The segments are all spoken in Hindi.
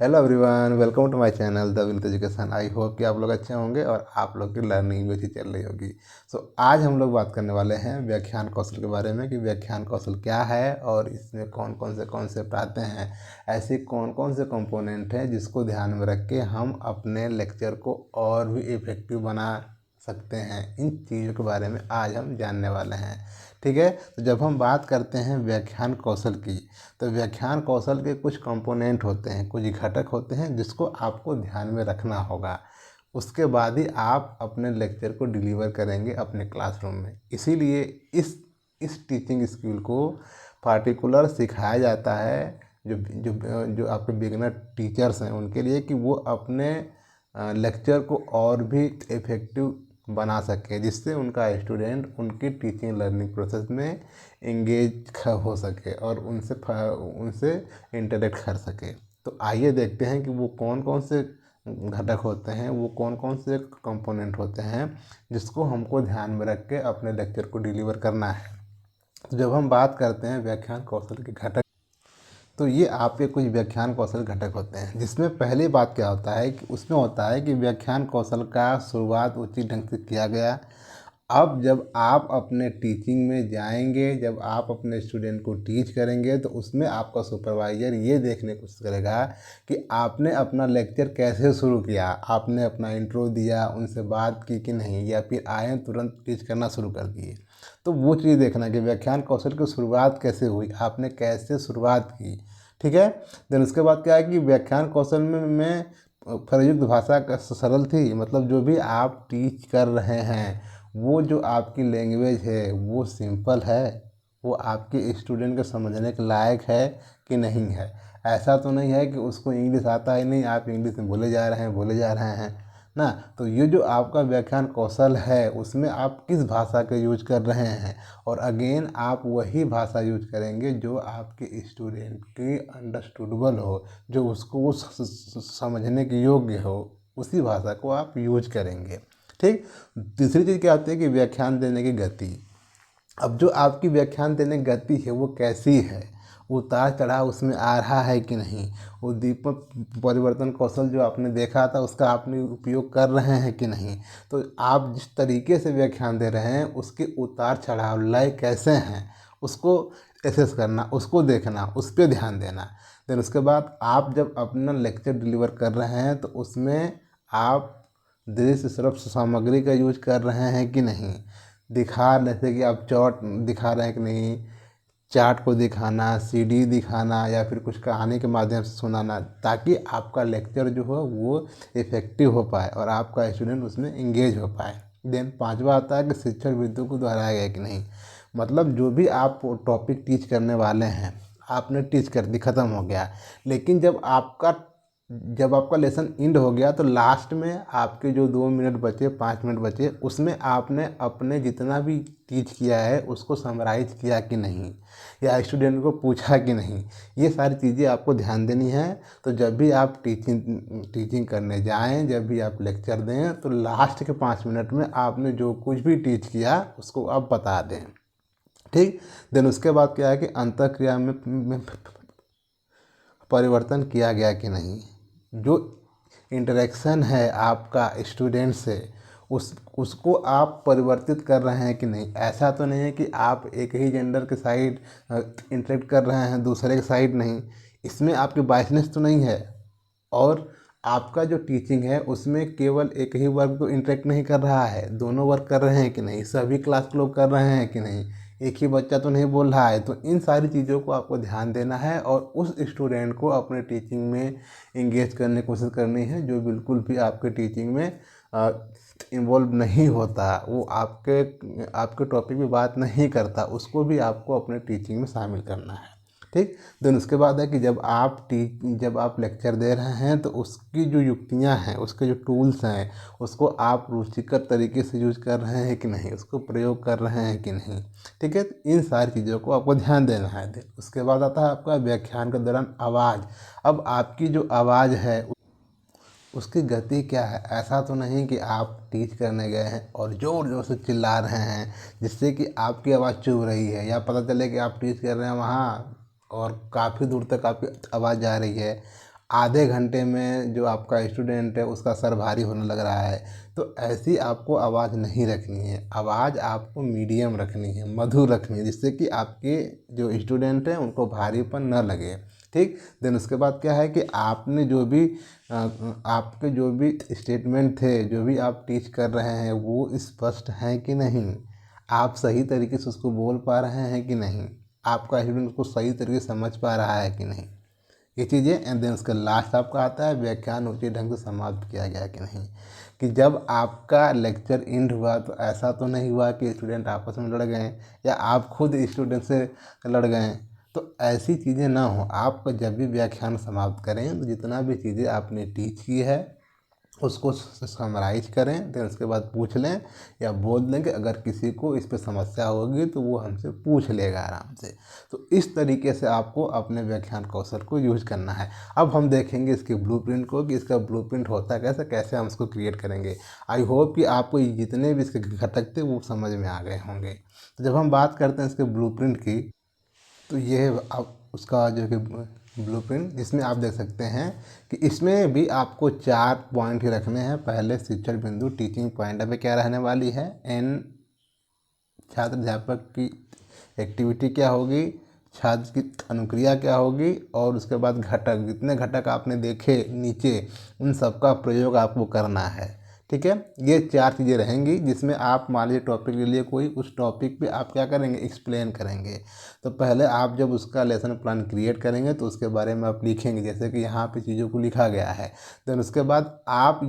Hello everyone, welcome to my channel the Vineet education. I hope कि आप लोग अच्छे होंगे और आप लोग की लर्निंग भी अच्छी चल रही होगी। आज हम लोग बात करने वाले हैं व्याख्यान कौशल के बारे में कि व्याख्यान कौशल क्या है और इसमें कौन कौन से कॉन्सेप्ट आते हैं, ऐसे कौन कौन से कंपोनेंट हैं जिसको ध्यान में रख के हम अपने लेक्चर को और भी इफ़ेक्टिव बना सकते हैं। इन चीज़ों के बारे में आज हम जानने वाले हैं। ठीक है, तो जब हम बात करते हैं व्याख्यान कौशल की, तो व्याख्यान कौशल के कुछ कंपोनेंट होते हैं, कुछ घटक होते हैं जिसको आपको ध्यान में रखना होगा। उसके बाद ही आप अपने लेक्चर को डिलीवर करेंगे अपने क्लासरूम में। इसीलिए इस टीचिंग स्किल को पार्टिकुलर सिखाया जाता है जो जो जो आपके बिगिनर टीचर्स हैं उनके लिए, कि वो अपने लेक्चर को और भी इफ़ेक्टिव बना सके, जिससे उनका स्टूडेंट उनकी टीचिंग लर्निंग प्रोसेस में इंगेज हो सके और उनसे इंटरेक्ट कर सके। तो आइए देखते हैं कि वो कौन कौन से घटक होते हैं, वो कौन कौन से कंपोनेंट होते हैं जिसको हमको ध्यान में रख के अपने लेक्चर को डिलीवर करना है। तो जब हम बात करते हैं व्याख्यान कौशल के घटक, तो ये आपके कुछ व्याख्यान कौशल घटक होते हैं, जिसमें पहली बात क्या होता है कि उसमें होता है कि व्याख्यान कौशल का शुरुआत उचित ढंग से किया गया। अब जब आप अपने टीचिंग में जाएंगे, जब आप अपने स्टूडेंट को टीच करेंगे, तो उसमें आपका सुपरवाइज़र ये देखने की कोशिश करेगा कि आपने अपना लेक्चर कैसे शुरू किया। आपने अपना इंट्रो दिया, उनसे बात की कि नहीं, या फिर आए तुरंत टीच करना शुरू कर दिए। तो वो चीज़ देखना कि व्याख्यान कौशल की शुरुआत कैसे हुई, आपने कैसे शुरुआत की। ठीक है, देन उसके बाद क्या है कि व्याख्यान कौशल में प्रयुक्त भाषा का सरल थी, मतलब जो भी आप टीच कर रहे हैं वो जो आपकी लैंग्वेज है वो सिंपल है, वो आपके स्टूडेंट को समझने के लायक है कि नहीं है। ऐसा तो नहीं है कि उसको इंग्लिश आता ही नहीं, आप इंग्लिश में बोले जा रहे हैं ना। तो ये जो आपका व्याख्यान कौशल है उसमें आप किस भाषा का यूज कर रहे हैं, और अगेन आप वही भाषा यूज करेंगे जो आपके स्टूडेंट की अंडरस्टूडेबल हो, जो उसको वो समझने के योग्य हो, उसी भाषा को आप यूज करेंगे। ठीक। तीसरी चीज़ क्या आती है कि व्याख्यान देने की गति। अब जो आपकी व्याख्यान देने की गति है वो कैसी है, उतार चढ़ाव उसमें आ रहा है कि नहीं, वो दीपक परिवर्तन कौशल जो आपने देखा था उसका आपने उपयोग कर रहे हैं कि नहीं। तो आप जिस तरीके से व्याख्यान दे रहे हैं उसके उतार चढ़ाव लय कैसे हैं, उसको एसेस करना, उसको देखना, उस पर ध्यान देना। देन उसके बाद आप जब अपना लेक्चर डिलीवर कर रहे हैं तो उसमें आप दृश्य श्रव्य सामग्री का यूज कर रहे हैं कि नहीं, जैसे कि आप चार्ट दिखा रहे हैं कि नहीं, चार्ट को दिखाना, सीडी दिखाना, या फिर कुछ कहानी के माध्यम से सुनाना, ताकि आपका लेक्चर जो हो वो इफ़ेक्टिव हो पाए और आपका स्टूडेंट उसमें इंगेज हो पाए। देन पांचवा आता है कि शिक्षण बिंदु को दोहराया गया कि नहीं, मतलब जो भी आप टॉपिक टीच करने वाले हैं आपने टीच कर दी, ख़त्म हो गया, लेकिन जब आपका लेसन एंड हो गया तो लास्ट में आपके जो 2 मिनट बचे, 5 मिनट बचे, उसमें आपने अपने जितना भी टीच किया है उसको समराइज किया कि नहीं, या स्टूडेंट को पूछा कि नहीं। ये सारी चीज़ें आपको ध्यान देनी है। तो जब भी आप टीचिंग करने जाएं, जब भी आप लेक्चर दें, तो लास्ट के 5 मिनट में आपने जो कुछ भी टीच किया उसको आप बता दें। ठीक। देन उसके बाद क्या है कि अंतःक्रिया में परिवर्तन किया गया कि नहीं, जो इंटरेक्शन है आपका स्टूडेंट से उसको आप परिवर्तित कर रहे हैं कि नहीं। ऐसा तो नहीं है कि आप एक ही जेंडर के साइड इंटरेक्ट कर रहे हैं, दूसरे के साइड नहीं, इसमें आपकी बायसनेस तो नहीं है। और आपका जो टीचिंग है उसमें केवल एक ही वर्ग तो इंटरेक्ट नहीं कर रहा है, दोनों वर्ग कर रहे हैं कि नहीं, सभी क्लास के लोग कर रहे हैं कि नहीं, एक ही बच्चा तो नहीं बोल रहा है। तो इन सारी चीज़ों को आपको ध्यान देना है और उस स्टूडेंट को अपने टीचिंग में इंगेज करने की कोशिश करनी है जो बिल्कुल भी आपके टीचिंग में इन्वॉल्व नहीं होता, वो आपके टॉपिक में बात नहीं करता, उसको भी आपको अपने टीचिंग में शामिल करना है। ठीक। देन उसके बाद है कि जब आप लेक्चर दे रहे हैं तो उसकी जो युक्तियां हैं, उसके जो टूल्स हैं, उसको आप रुचिकर तरीके से यूज कर रहे हैं कि नहीं, उसको प्रयोग कर रहे हैं कि नहीं। ठीक है, तो इन सारी चीज़ों को आपको ध्यान देना है। देन उसके बाद आता है आपका व्याख्यान के दौरान आवाज़। अब आपकी जो आवाज़ है उसकी गति क्या है। ऐसा तो नहीं कि आप टीच करने गए हैं और ज़ोर ज़ोर से चिल्ला रहे हैं जिससे कि आपकी आवाज़ चुभ रही है, या पता चले कि आप टीच कर रहे हैं वहाँ और काफ़ी दूर तक आपकी आवाज़ जा रही है। आधे घंटे में जो आपका स्टूडेंट है उसका सर भारी होने लग रहा है। तो ऐसी आपको आवाज़ नहीं रखनी है, आवाज़ आपको मीडियम रखनी है, मधुर रखनी है, जिससे कि आपके जो स्टूडेंट हैं उनको भारीपन न लगे। ठीक। देन उसके बाद क्या है कि आपने जो भी आपके जो भी स्टेटमेंट थे, जो भी आप टीच कर रहे हैं, वो स्पष्ट हैं कि नहीं, आप सही तरीके से उसको बोल पा रहे हैं कि नहीं, आपका स्टूडेंट उसको सही तरीके से समझ पा रहा है कि नहीं, ये चीज़ें। एंड देन उसका लास्ट आपका आता है व्याख्यान उचित ढंग से समाप्त किया गया कि नहीं, कि जब आपका लेक्चर एंड हुआ तो ऐसा तो नहीं हुआ कि स्टूडेंट आपस में लड़ गए या आप खुद स्टूडेंट से लड़ गए। तो ऐसी चीज़ें ना हो। आप जब भी व्याख्यान समाप्त करें तो जितना भी चीज़ें आपने टीच की है उसको समराइज करें, फिर उसके बाद पूछ लें या बोल दें कि अगर किसी को इस पे समस्या होगी तो वो हमसे पूछ लेगा आराम से। तो इस तरीके से आपको अपने व्याख्यान कौशल को यूज करना है। अब हम देखेंगे इसके ब्लूप्रिंट को कि इसका ब्लूप्रिंट होता कैसे, कैसे हम इसको क्रिएट करेंगे। आई होप कि आपको जितने भी इसके घटक थे वो समझ में आ गए होंगे। तो जब हम बात करते हैं इसके ब्लूप्रिंट की, तो ये है आप उसका जो कि ब्लूप्रिंट, जिसमें आप देख सकते हैं कि इसमें भी आपको 4 पॉइंट ही रखने हैं। पहले शिक्षण बिंदु टीचिंग पॉइंट पे क्या रहने वाली है, एन छात्र अध्यापक की एक्टिविटी क्या होगी, छात्र की अनुक्रिया क्या होगी, और उसके बाद घटक, जितने घटक आपने देखे नीचे उन सबका प्रयोग आपको करना है। ठीक है, ये 4 चीज़ें रहेंगी जिसमें आप मान लीजिए टॉपिक ले लिए कोई, उस टॉपिक पे आप क्या करेंगे, एक्सप्लेन करेंगे। तो पहले आप जब उसका लेसन प्लान क्रिएट करेंगे तो उसके बारे में आप लिखेंगे, जैसे कि यहाँ पे चीज़ों को लिखा गया है। देन उसके बाद आप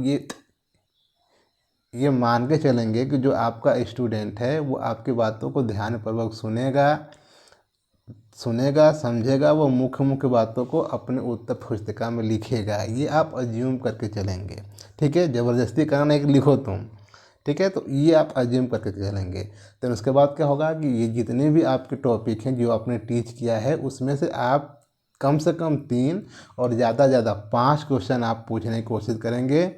ये मान के चलेंगे कि जो आपका स्टूडेंट है वो आपकी बातों को ध्यानपूर्वक सुनेगा, समझेगा, वो मुख्य मुख्य बातों को अपने उत्तर पुस्तिका में लिखेगा। ये आप अज्यूम करके चलेंगे। ठीक है, ज़बरदस्ती करना एक लिखो तुम। ठीक है, तो ये आप अज्यूम करके चलेंगे। तो उसके बाद क्या होगा कि ये जितने भी आपके टॉपिक हैं जो आपने टीच किया है उसमें से आप कम से कम 3 और ज़्यादा से ज़्यादा 5 क्वेश्चन आप पूछने की कोशिश करेंगे।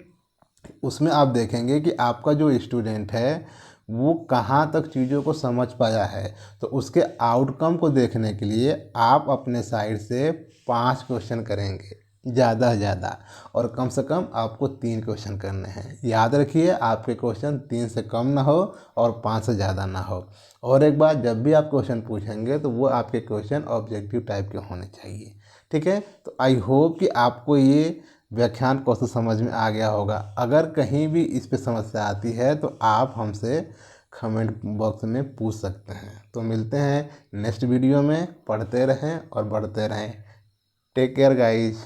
उसमें आप देखेंगे कि आपका जो स्टूडेंट है वो कहाँ तक चीज़ों को समझ पाया है। तो उसके आउटकम को देखने के लिए आप अपने साइड से 5 क्वेश्चन करेंगे ज़्यादा से ज़्यादा, और कम से कम आपको 3 क्वेश्चन करने हैं। याद रखिए, आपके क्वेश्चन 3 से कम ना हो और 5 से ज़्यादा ना हो। और एक बात, जब भी आप क्वेश्चन पूछेंगे तो वो आपके क्वेश्चन ऑब्जेक्टिव टाइप के होने चाहिए। ठीक है, तो आई होप कि आपको ये व्याख्यान कौशल समझ में आ गया होगा। अगर कहीं भी इस पे समस्या आती है तो आप हमसे कमेंट बॉक्स में पूछ सकते हैं। तो मिलते हैं नेक्स्ट वीडियो में। पढ़ते रहें और बढ़ते रहें। Take care guys.